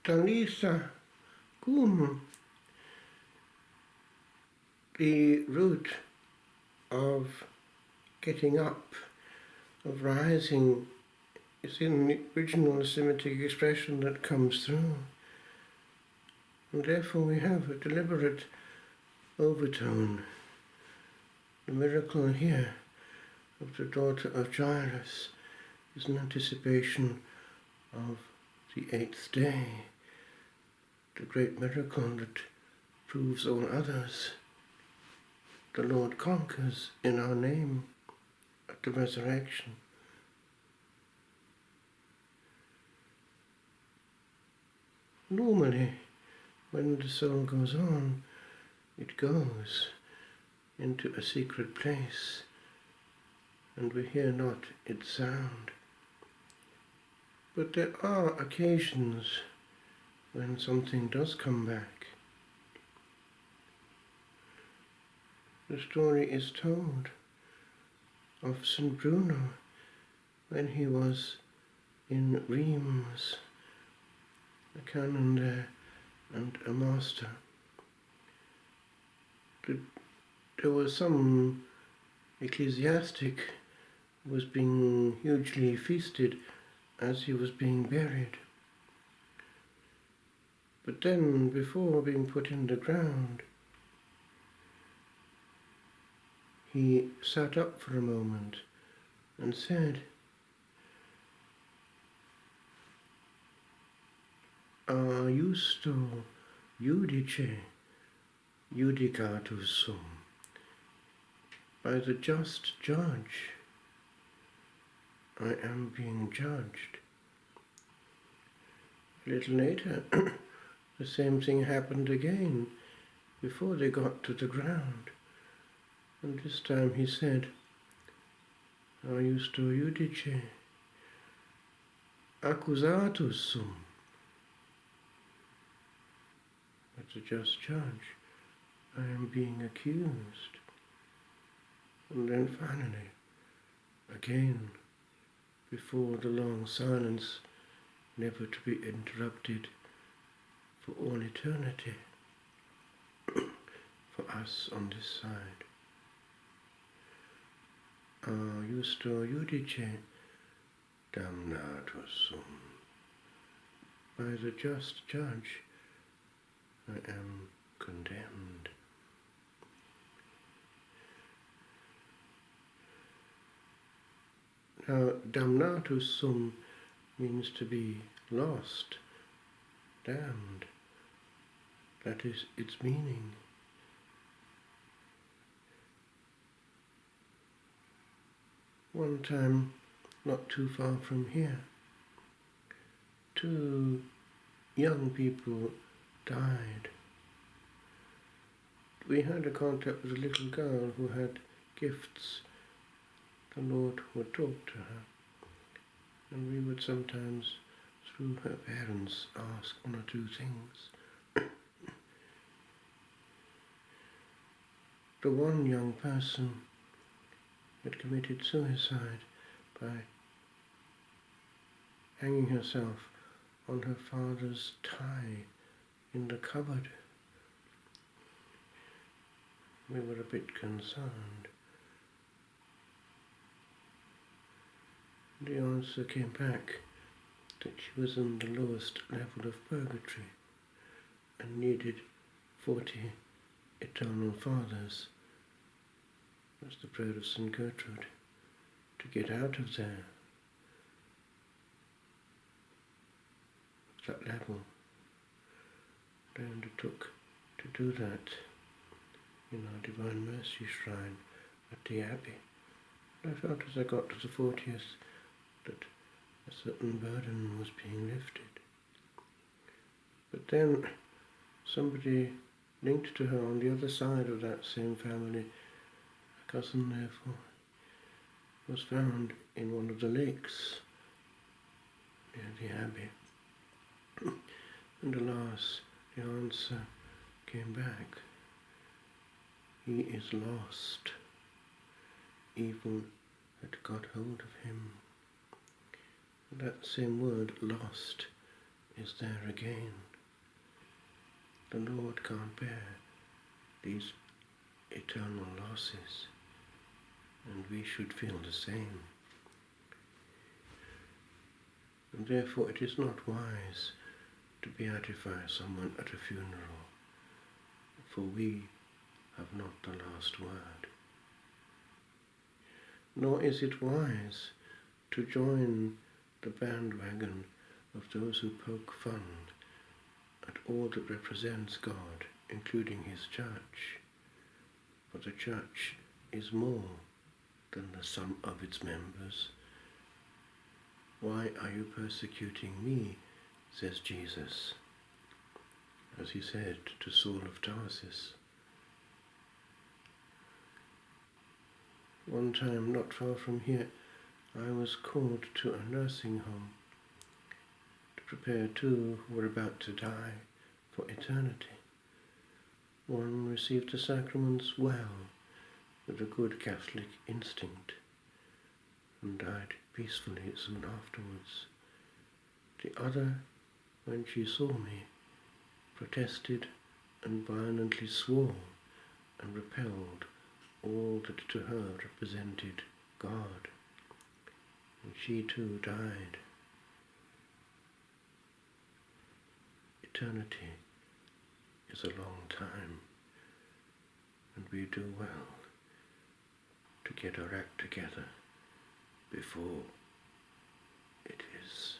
Talisa cum, the root of getting up, of rising, is in the original Semitic expression that comes through. And therefore we have a deliberate overtone. The miracle here of the daughter of Jairus is an anticipation of the 8th day, the great miracle that proves all others. The Lord conquers in our name at the resurrection. Normally, when the soul goes on, it goes into a secret place, and we hear not its sound. But there are occasions when something does come back. The story is told of St. Bruno when he was in Reims, a canon there and a master. There was some ecclesiastic who was being hugely feasted as he was being buried. But then, before being put in the ground, he sat up for a moment and said, "A justo judice judicatus sum." By the just judge, I am being judged. A little later, the same thing happened again before they got to the ground. And this time he said, "A justo judice accusatus sum." As a just judge, I am being accused. And then finally, again, before the long silence, never to be interrupted for all eternity, for us on this side. A justo judice damnatus sum. By the just judge, I am condemned. Now, damnatus sum means to be lost, damned. That is its meaning. One time, not too far from here, 2 young people died. We had a contact with a little girl who had gifts. The Lord would talk to her, and we would sometimes, through her parents, ask 1 or 2 things. The one young person had committed suicide by hanging herself on her father's tie in the cupboard. We were a bit concerned. The answer came back that she was in the lowest level of purgatory and needed 40 eternal fathers. That's the prayer of St. Gertrude, to get out of there, that level. I undertook to do that in our Divine Mercy Shrine at the Abbey. And I felt as I got to the 40th that a certain burden was being lifted. But then somebody linked to her on the other side of that same family, a cousin therefore, was found in one of the lakes near the Abbey. And alas, the answer came back. He is lost. Evil had got hold of him. That same word, lost, is there again. The Lord can't bear these eternal losses, and we should feel the same. And therefore it is not wise to beatify someone at a funeral, for we have not the last word. Nor is it wise to join the bandwagon of those who poke fun at all that represents God, including his church. For the church is more than the sum of its members. Why are you persecuting me, says Jesus, as he said to Saul of Tarsus. One time, not far from here, I was called to a nursing home to prepare two who were about to die for eternity. One received the sacraments well, with a good Catholic instinct, and died peacefully soon afterwards. The other, when she saw me, protested and violently swore and repelled all that to her represented God, and she too died. Eternity is a long time, and we do well to get our act together before it is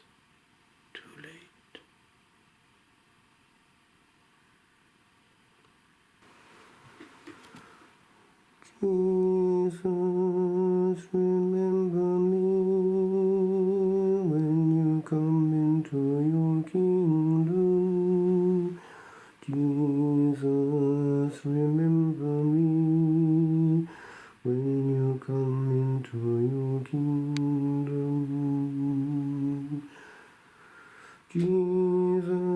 too late. Jesus, remember me when you come into your kingdom. Jesus, remember me when you come into your kingdom. Jesus,